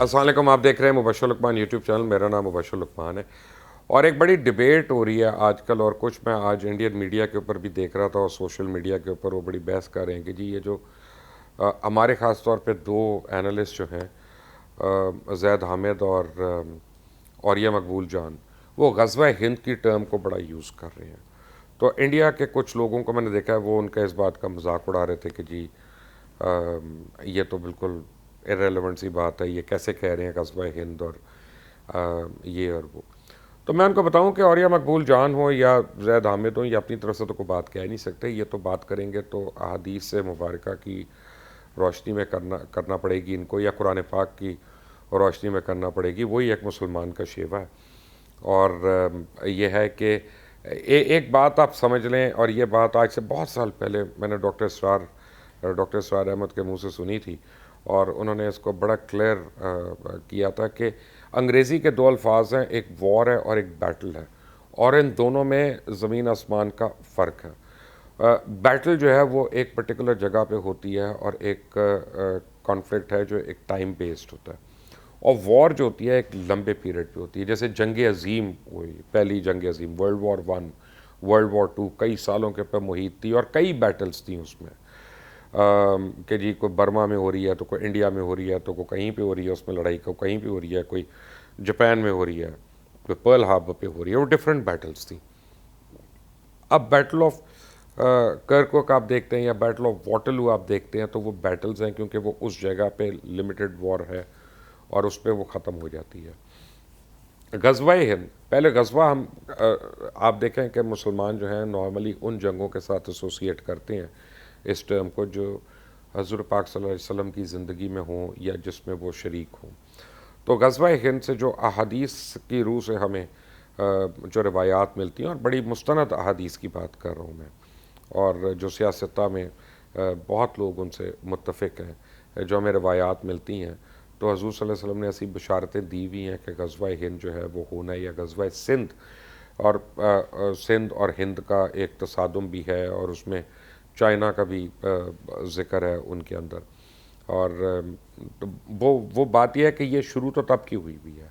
السلام علیکم، آپ دیکھ رہے ہیں مبشر لقمان یوٹیوب چینل. میرا نام مبشر لقمان ہے اور ایک بڑی ڈیبیٹ ہو رہی ہے آج کل، اور کچھ میں آج انڈین میڈیا کے اوپر بھی دیکھ رہا تھا اور سوشل میڈیا کے اوپر وہ بڑی بحث کر رہے ہیں کہ جی یہ جو ہمارے خاص طور پہ دو اینالسٹ جو ہیں زید حامد اور عوریہ مقبول جان، وہ غزوہ ہند کی ٹرم کو بڑا یوز کر رہے ہیں. تو انڈیا کے کچھ لوگوں کو میں نے دیکھا ہے وہ ان کا اس بات کا مذاق اڑا رہے تھے کہ جی یہ تو بالکل ارریلیونٹ سی بات ہے، یہ کیسے کہہ رہے ہیں غزوہ ہند اور یہ اور وہ. تو میں ان کو بتاؤں کہ عوریہ مقبول جان ہو یا زید حامد ہوں، یہ اپنی طرف سے تو کوئی بات کہہ نہیں سکتے. یہ تو بات کریں گے تو احادیث سے مبارکہ کی روشنی میں کرنا پڑے گی ان کو، یا قرآن پاک کی روشنی میں کرنا پڑے گی. وہی ایک مسلمان کا شیوا ہے. اور یہ ہے کہ ایک بات آپ سمجھ لیں، اور یہ بات آج سے بہت سال پہلے میں نے ڈاکٹر اسرار احمد کے منہ سے سنی تھی، اور انہوں نے اس کو بڑا کلیئر کیا تھا کہ انگریزی کے دو الفاظ ہیں، ایک وار ہے اور ایک بیٹل ہے، اور ان دونوں میں زمین آسمان کا فرق ہے. بیٹل جو ہے وہ ایک پرٹیکولر جگہ پہ ہوتی ہے، اور ایک کانفلکٹ ہے جو ایک ٹائم بیسڈ ہوتا ہے، اور وار جو ہوتی ہے ایک لمبے پیریڈ پہ ہوتی ہے. جیسے جنگ عظیم ہوئی، پہلی جنگ عظیم، World War I، World War II کئی سالوں کے اوپر محیط تھی، اور کئی بیٹلز تھیں اس میں کہ جی کوئی برما میں ہو رہی ہے تو کوئی انڈیا میں ہو رہی ہے تو کوئی کہیں پہ ہو رہی ہے اس میں لڑائی، کوئی کہیں پہ ہو رہی ہے، کوئی جاپان میں ہو رہی ہے، کوئی پرل ہاربر پہ ہو رہی ہے. وہ ڈفرینٹ بیٹلز تھیں. اب بیٹل آف کرکوک آپ دیکھتے ہیں یا بیٹل آف واٹرلو آپ دیکھتے ہیں تو وہ بیٹلز ہیں کیونکہ وہ اس جگہ پہ لمیٹڈ وار ہے اور اس پہ وہ ختم ہو جاتی ہے. غزوہ ہند، پہلے غزوہ ہم آپ دیکھیں کہ مسلمان جو ہیں نارملی ان جنگوں کے ساتھ ایسوسیٹ کرتے ہیں اس ٹرم کو جو حضور پاک صلی اللہ علیہ وسلم کی زندگی میں ہوں یا جس میں وہ شریک ہوں. تو غزوہ ہند سے جو احادیث کی روح سے ہمیں جو روایات ملتی ہیں، اور بڑی مستند احادیث کی بات کر رہا ہوں میں، اور جو سیاستہ میں بہت لوگ ان سے متفق ہیں، جو ہمیں روایات ملتی ہیں، تو حضور صلی اللہ علیہ وسلم نے ایسی بشارتیں دی ہوئی ہیں کہ غزوہ ہند جو ہے وہ ہونا ہے، یا غزوہ سندھ. اور سندھ اور ہند کا ایک تصادم بھی ہے، اور اس میں چائنا کا بھی ذکر ہے ان کے اندر. اور وہ بات یہ ہے کہ یہ شروع تو تب کی ہوئی بھی ہے.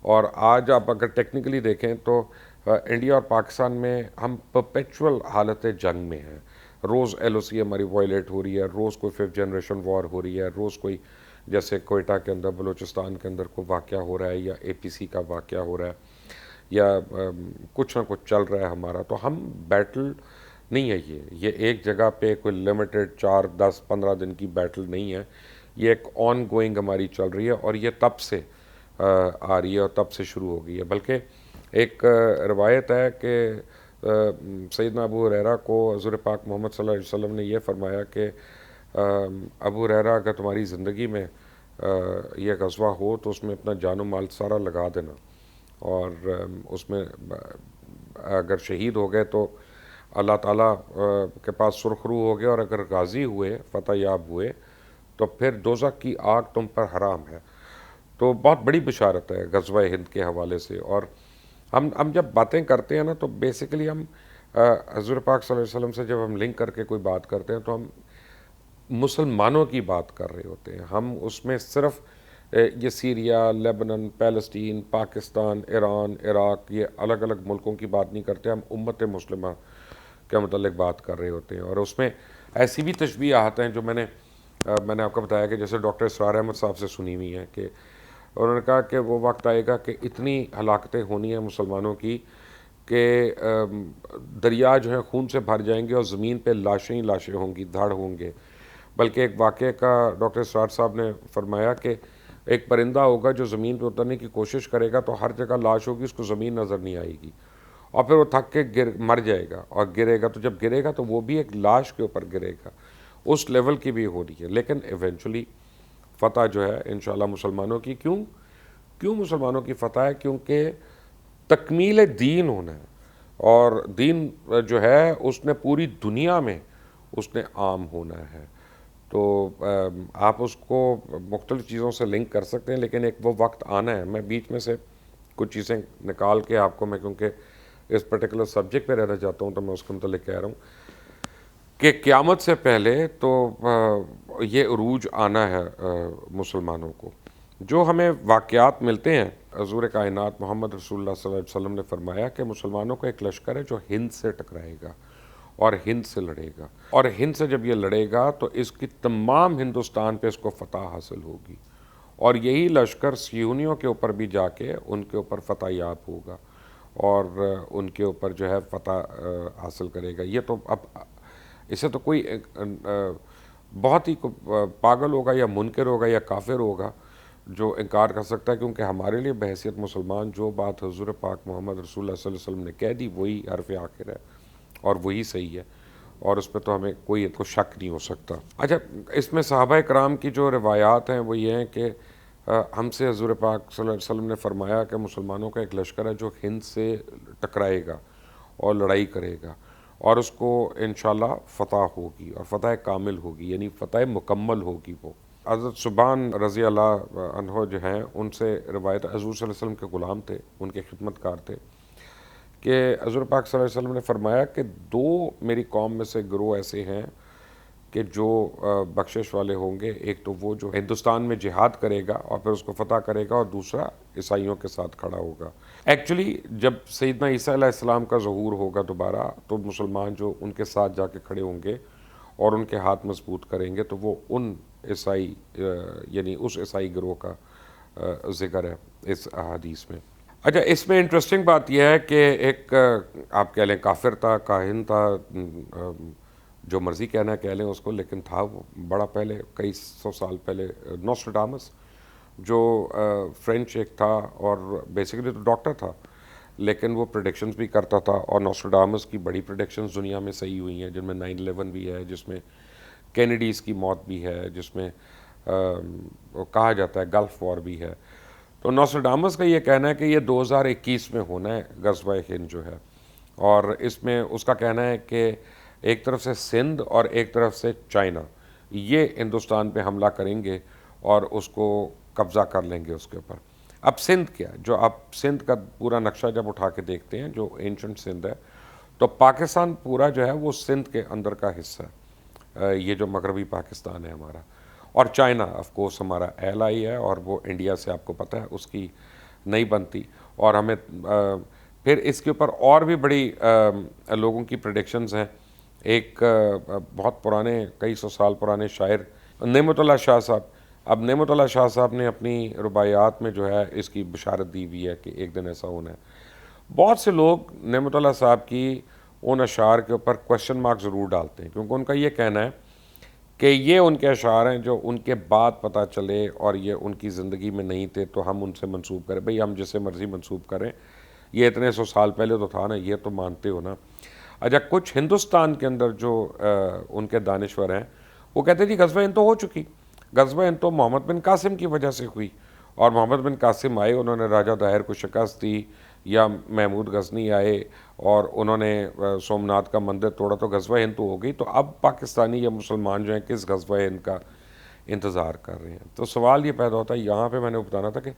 اور آج آپ اگر ٹیکنیکلی دیکھیں تو انڈیا اور پاکستان میں ہم پرپیچول حالت جنگ میں ہیں. روز ایل او سی ہماری وائلیٹ ہو رہی ہے، روز کوئی 5th جنریشن وار ہو رہی ہے، روز کوئی جیسے کوئٹہ کے اندر، بلوچستان کے اندر کوئی واقعہ ہو رہا ہے، یا اے پی سی کا واقعہ ہو رہا ہے، یا کچھ نہ کچھ چل رہا ہے ہمارا. تو ہم بیٹل نہیں ہے یہ ایک جگہ پہ کوئی لمیٹڈ 4 10 15 دن کی بیٹل نہیں ہے. یہ ایک آن گوئنگ ہماری چل رہی ہے، اور یہ تب سے آ رہی ہے اور تب سے شروع ہو گئی ہے. بلکہ ایک روایت ہے کہ سیدنا ابو ہریرہ کو حضور پاک محمد صلی اللہ علیہ وسلم نے یہ فرمایا کہ ابو ہریرہ اگر تمہاری زندگی میں یہ غزوہ ہو تو اس میں اپنا جان و مال سارا لگا دینا، اور اس میں اگر شہید ہو گئے تو اللہ تعالیٰ کے پاس سرخ روح ہو گئے، اور اگر غازی ہوئے، فتح یاب ہوئے، تو پھر دوزخ کی آگ تم پر حرام ہے. تو بہت بڑی بشارت ہے غزوہ ہند کے حوالے سے. اور ہم جب باتیں کرتے ہیں نا تو بیسیکلی ہم حضور پاک صلی اللہ علیہ وسلم سے جب ہم لنک کر کے کوئی بات کرتے ہیں تو ہم مسلمانوں کی بات کر رہے ہوتے ہیں. ہم اس میں صرف یہ سیریا، لیبنن، پیلسٹین، پاکستان، ایران، عراق، یہ الگ الگ ملکوں کی بات نہیں کرتے. ہم امت مسلمہ کے متعلق بات کر رہے ہوتے ہیں. اور اس میں ایسی بھی تشبیہات ہیں جو میں نے آپ کو بتایا کہ جیسے ڈاکٹر اسرار احمد صاحب سے سنی ہوئی ہیں کہ انہوں نے کہا کہ وہ وقت آئے گا کہ اتنی ہلاکتیں ہونی ہیں مسلمانوں کی کہ دریا جو ہیں خون سے بھر جائیں گے، اور زمین پہ لاشیں ہی لاشیں ہوں گی، دھڑ ہوں گے. بلکہ ایک واقعے کا ڈاکٹر اسرار صاحب نے فرمایا کہ ایک پرندہ ہوگا جو زمین پہ اترنے کی کوشش کرے گا تو ہر جگہ لاش ہوگی، اس کو زمین نظر نہیں آئے گی، اور پھر وہ تھک کے مر جائے گا اور گرے گا. تو جب گرے گا تو وہ بھی ایک لاش کے اوپر گرے گا. اس لیول کی بھی ہو رہی ہے. لیکن ایونچولی فتح جو ہے انشاءاللہ مسلمانوں کی. کیوں مسلمانوں کی فتح ہے؟ کیونکہ تکمیل دین ہونا ہے، اور دین جو ہے اس نے پوری دنیا میں اس نے عام ہونا ہے. تو آپ اس کو مختلف چیزوں سے لنک کر سکتے ہیں، لیکن ایک وہ وقت آنا ہے. میں بیچ میں سے کچھ چیزیں نکال کے آپ کو، میں کیونکہ اس پرٹیکولر سبجیکٹ پہ رہنا چاہتا ہوں تو میں اس کے متعلق کہہ رہا ہوں کہ قیامت سے پہلے تو یہ عروج آنا ہے مسلمانوں کو. جو ہمیں واقعات ملتے ہیں، حضور کائنات محمد رسول اللہ صلی اللہ علیہ وسلم نے فرمایا کہ مسلمانوں کا ایک لشکر ہے جو ہند سے ٹکرائے گا اور ہند سے لڑے گا، اور ہند سے جب یہ لڑے گا تو اس کی تمام ہندوستان پہ اس کو فتح حاصل ہوگی، اور یہی لشکر سیونیوں کے اوپر بھی جا کے ان کے اوپر فتح یاب ہوگا اور ان کے اوپر جو ہے فتح حاصل کرے گا۔ یہ تو اب اسے تو کوئی بہت ہی پاگل ہوگا یا منکر ہوگا یا کافر ہوگا جو انکار کر سکتا ہے، کیونکہ ہمارے لیے بحیثیت مسلمان جو بات حضور پاک محمد رسول اللہ صلی اللہ علیہ وسلم نے کہہ دی وہی حرف آخر ہے اور وہی صحیح ہے، اور اس پہ تو ہمیں کوئی شک نہیں ہو سکتا۔ اچھا، اس میں صحابہ کرام کی جو روایات ہیں وہ یہ ہیں کہ ہم سے حضور پاک صلی اللہ علیہ وسلم نے فرمایا کہ مسلمانوں کا ایک لشکر ہے جو ہند سے ٹکرائے گا اور لڑائی کرے گا، اور اس کو انشاءاللہ فتح ہوگی اور فتح کامل ہوگی، یعنی فتح مکمل ہوگی۔ وہ حضرت سبحان رضی اللہ عنہ جو ہیں ان سے روایت، حضور صلی اللہ علیہ وسلم کے غلام تھے، ان کے خدمت کار تھے، کہ حضور پاک صلی اللہ علیہ وسلم نے فرمایا کہ دو میری قوم میں سے گروہ ایسے ہیں کہ جو بخشش والے ہوں گے، ایک تو وہ جو ہندوستان میں جہاد کرے گا اور پھر اس کو فتح کرے گا، اور دوسرا عیسائیوں کے ساتھ کھڑا ہوگا۔ ایکچولی جب سیدنا عیسیٰ علیہ السلام کا ظہور ہوگا دوبارہ تو مسلمان جو ان کے ساتھ جا کے کھڑے ہوں گے اور ان کے ہاتھ مضبوط کریں گے تو وہ ان عیسائی یعنی اس عیسائی گروہ کا ذکر ہے اس احادیث میں۔ اچھا، اس میں انٹرسٹنگ بات یہ ہے کہ ایک آپ کہہ لیں کافر تھا، کاہن تھا، جو مرضی کہنا ہے کہہ لیں اس کو، لیکن تھا وہ بڑا پہلے، کئی سو سال پہلے، نوسٹراڈامس، جو فرینچ ایک تھا اور بیسیکلی تو ڈاکٹر تھا، لیکن وہ پریڈکشنز بھی کرتا تھا، اور نوسٹراڈامس کی بڑی پریڈکشنز دنیا میں صحیح ہوئی ہیں، جن میں 9/11 بھی ہے، جس میں کینیڈیز کی موت بھی ہے، جس میں کہا جاتا ہے گلف وار بھی ہے۔ تو نوسٹراڈامس کا یہ کہنا ہے کہ یہ 2021 میں ہونا ہے غزوہ ہند جو ہے، اور اس میں اس کا کہنا ہے کہ ایک طرف سے سندھ اور ایک طرف سے چائنا یہ ہندوستان پہ حملہ کریں گے اور اس کو قبضہ کر لیں گے اس کے اوپر۔ اب سندھ کیا، جو آپ سندھ کا پورا نقشہ جب اٹھا کے دیکھتے ہیں، جو اینشنٹ سندھ ہے، تو پاکستان پورا جو ہے وہ سندھ کے اندر کا حصہ ہے، یہ جو مغربی پاکستان ہے ہمارا، اور چائنا آف کورس ہمارا ایلائی ہے، اور وہ انڈیا سے آپ کو پتہ ہے اس کی نہیں بنتی، اور ہمیں پھر اس کے اوپر اور بھی بڑی لوگوں کی پریڈکشنز ہیں۔ ایک بہت پرانے، کئی سو سال پرانے شاعر نعمت اللہ شاہ صاحب، اب نعمت اللہ شاہ صاحب نے اپنی رباعیات میں جو ہے اس کی بشارت دی ہوئی ہے کہ ایک دن ایسا ہونا ہے۔ بہت سے لوگ نعمت اللہ صاحب کی ان اشعار کے اوپر کوشچن مارک ضرور ڈالتے ہیں، کیونکہ ان کا یہ کہنا ہے کہ یہ ان کے اشعار ہیں جو ان کے بعد پتہ چلے اور یہ ان کی زندگی میں نہیں تھے تو ہم ان سے منسوب کریں۔ بھئی ہم جسے مرضی منسوب کریں، یہ اتنے سو سال پہلے تو تھا نا، یہ تو مانتے ہو نا۔ اچھا، کچھ ہندوستان کے اندر جو ان کے دانشور ہیں وہ کہتے ہیں جی غزوہ ہند تو ہو چکی، غزوہ ہند تو محمد بن قاسم کی وجہ سے ہوئی، اور محمد بن قاسم آئے، انہوں نے راجہ طاہر کو شکست دی، یا محمود غزنی آئے اور انہوں نے سومناتھ کا مندر توڑا، تو غزوہ ہند تو ہو گئی، تو اب پاکستانی یا مسلمان جو ہیں کس غزوہ ہند کا انتظار کر رہے ہیں؟ تو سوال یہ پیدا ہوتا ہے، یہاں پہ میں نے بتانا تھا کہ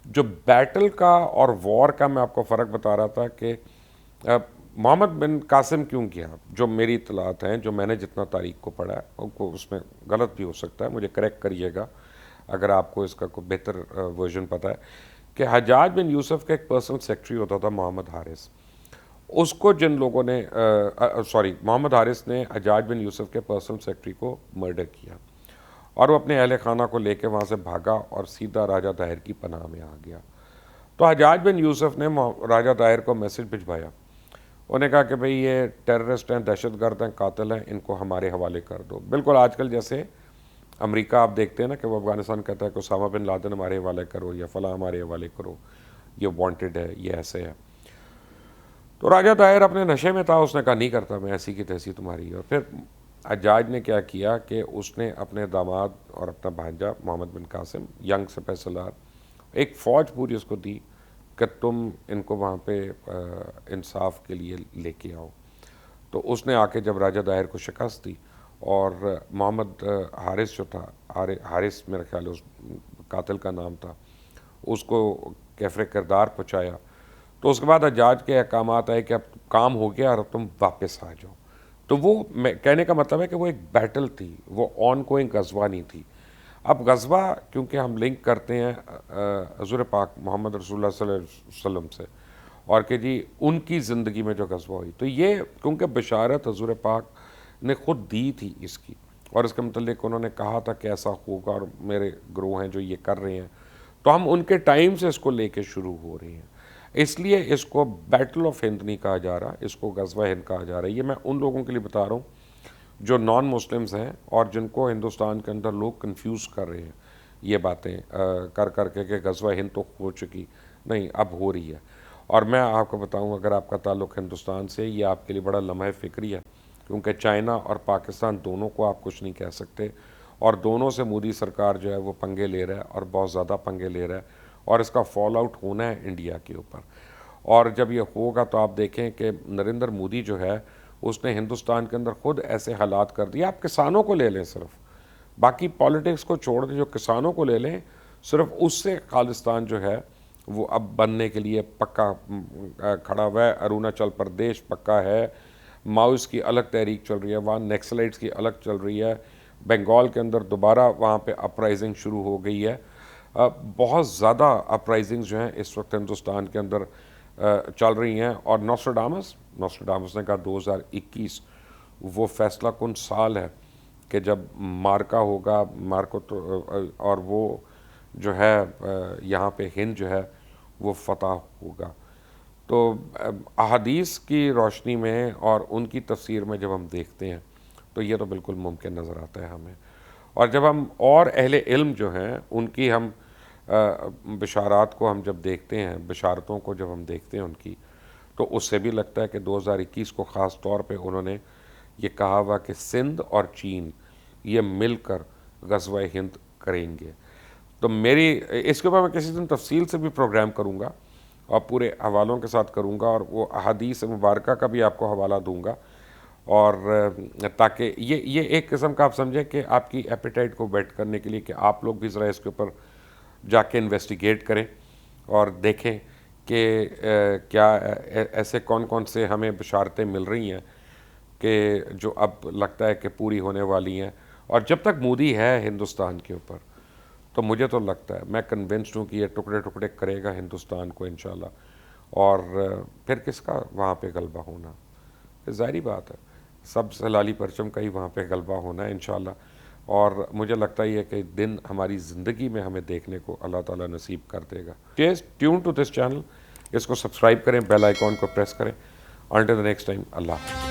جو بیٹل کا اور وار کا میں آپ کو فرق بتا رہا تھا کہ محمد بن قاسم کیوں کیا، جو میری اطلاعات ہیں، جو میں نے جتنا تاریخ کو پڑھا ہے، کو اس میں غلط بھی ہو سکتا ہے، مجھے کریکٹ کریے گا اگر آپ کو اس کا کوئی بہتر ورژن پتہ ہے، کہ حجاج بن یوسف کا ایک پرسنل سیکرٹری ہوتا تھا محمد حارث، اس کو جن لوگوں نے محمد حارث نے حجاج بن یوسف کے پرسنل سیکرٹری کو مرڈر کیا، اور وہ اپنے اہل خانہ کو لے کے وہاں سے بھاگا اور سیدھا راجہ طاہر کی پناہ میں آ گیا۔ تو حجاج بن یوسف نے راجہ طاہر کو میسج بھجوایا، انہوں نے کہا کہ بھئی یہ ٹیررسٹ ہیں، دہشت گرد ہیں، قاتل ہیں، ان کو ہمارے حوالے کر دو۔ بالکل آج کل جیسے امریکہ آپ دیکھتے ہیں نا کہ وہ افغانستان کہتا ہے کہ اسامہ بن لادن ہمارے حوالے کرو، یا فلاں ہمارے حوالے کرو، یہ وانٹڈ ہے، یہ ایسے ہے۔ تو راجہ طاہر اپنے نشے میں تھا، اس نے کہا نہیں کرتا میں، ایسی کی تیسی تمہاری۔ اور پھر حجاج نے کیا کیا کہ اس نے اپنے داماد اور اپنا بھانجا محمد بن قاسم، ینگ سپہ سالار، ایک فوج پوری اس کو دی کہ تم ان کو وہاں پہ انصاف کے لیے لے کے آؤ۔ تو اس نے آ کے جب راجہ طاہر کو شکست دی، اور محمد حارث جو تھا، حارث میرا خیال ہے اس قاتل کا نام تھا، اس کو کیفر کردار پہنچایا، تو اس کے بعد حجاج کے احکامات آئے کہ اب کام ہو گیا اور اب تم واپس آ جاؤ۔ تو وہ کہنے کا مطلب ہے کہ وہ ایک بیٹل تھی، وہ آن گوئنگ غزوہ نہیں تھی۔ اب غزوہ کیونکہ ہم لنک کرتے ہیں حضور پاک محمد رسول اللہ صلی اللہ علیہ وسلم سے، اور کہ جی ان کی زندگی میں جو غزوہ ہوئی، تو یہ کیونکہ بشارت حضور پاک نے خود دی تھی اس کی، اور اس کے متعلق انہوں نے کہا تھا کہ ایسا ہوگا اور میرے گروہ ہیں جو یہ کر رہے ہیں، تو ہم ان کے ٹائم سے اس کو لے کے شروع ہو رہے ہیں. اس لیے اس کو بیٹل آف ہند نہیں کہا جا رہا، اس کو غزوہ ہند کہا جا رہا ہے. یہ میں ان لوگوں کے لیے بتا رہا ہوں جو نان مسلمز ہیں اور جن کو ہندوستان کے اندر لوگ کنفیوز کر رہے ہیں یہ باتیں کر کر کے کہ غزوہ ہند تو ہو چکی، نہیں اب ہو رہی ہے. اور میں آپ کو بتاؤں اگر آپ کا تعلق ہندوستان سے، یہ آپ کے لیے بڑا لمحہ فکری ہے، کیونکہ چائنا اور پاکستان دونوں کو آپ کچھ نہیں کہہ سکتے، اور دونوں سے مودی سرکار جو ہے وہ پنگے لے رہا ہے اور بہت زیادہ پنگے لے رہا ہے، اور اس کا فال آؤٹ ہونا ہے انڈیا کے اوپر. اور جب یہ ہوگا تو آپ دیکھیں کہ نریندر مودی جو ہے اس نے ہندوستان کے اندر خود ایسے حالات کر دیے. آپ کسانوں کو لے لیں، صرف باقی پالیٹکس کو چھوڑ دیں، جو کسانوں کو لے لیں، صرف اس سے خالستان جو ہے وہ اب بننے کے لیے پکا کھڑا ہوا ہے. اروناچل پردیش پکا ہے، ماؤس کی الگ تحریک چل رہی ہے وہاں، نیکسلائٹس کی الگ چل رہی ہے، بنگال کے اندر دوبارہ وہاں پہ اپرائزنگ شروع ہو گئی ہے. بہت زیادہ اپرائزنگز جو ہیں اس وقت ہندوستان کے اندر چل رہی ہیں. اور نوسٹرڈامس نے کہا 2021 وہ فیصلہ کن سال ہے کہ جب مارکا ہوگا، اور وہ جو ہے یہاں پہ ہند جو ہے وہ فتح ہوگا. تو احادیث کی روشنی میں اور ان کی تفسیر میں جب ہم دیکھتے ہیں تو یہ تو بالکل ممکن نظر آتا ہے ہمیں. اور جب ہم اور اہل علم جو ہیں ان کی ہم بشارات کو ہم جب دیکھتے ہیں، بشارتوں کو جب ہم دیکھتے ہیں ان کی، تو اس سے بھی لگتا ہے کہ 2021 کو خاص طور پہ انہوں نے یہ کہا ہوا کہ سندھ اور چین یہ مل کر غزوہ ہند کریں گے. تو میری اس کے اوپر میں کسی دن تفصیل سے بھی پروگرام کروں گا اور پورے حوالوں کے ساتھ کروں گا، اور وہ احادیث مبارکہ کا بھی آپ کو حوالہ دوں گا، اور تاکہ یہ ایک قسم کا آپ سمجھیں کہ آپ کی ایپیٹائٹ کو بیٹ کرنے کے لیے کہ آپ لوگ بھی ذرا اس کے اوپر جا کے انویسٹیگیٹ کریں اور دیکھیں کہ کیا ایسے کون کون سے ہمیں بشارتیں مل رہی ہیں کہ جو اب لگتا ہے کہ پوری ہونے والی ہیں. اور جب تک مودی ہے ہندوستان کے اوپر تو مجھے تو لگتا ہے، میں کنونسڈ ہوں کہ یہ ٹکڑے ٹکڑے کرے گا ہندوستان کو انشاءاللہ. اور پھر کس کا وہاں پہ غلبہ ہونا، ظاہری بات ہے سب سے لالی پرچم کا ہی وہاں پہ غلبہ ہونا ہے انشاءاللہ. اور مجھے لگتا ہے کہ دن ہماری زندگی میں ہمیں دیکھنے کو اللہ تعالیٰ نصیب کر دے گا. ٹیون ٹو دس چینل، اس کو سبسکرائب کریں، بیل آئیکن کو پریس کریں. انٹل دی نیکسٹ ٹائم، اللہ حافظ.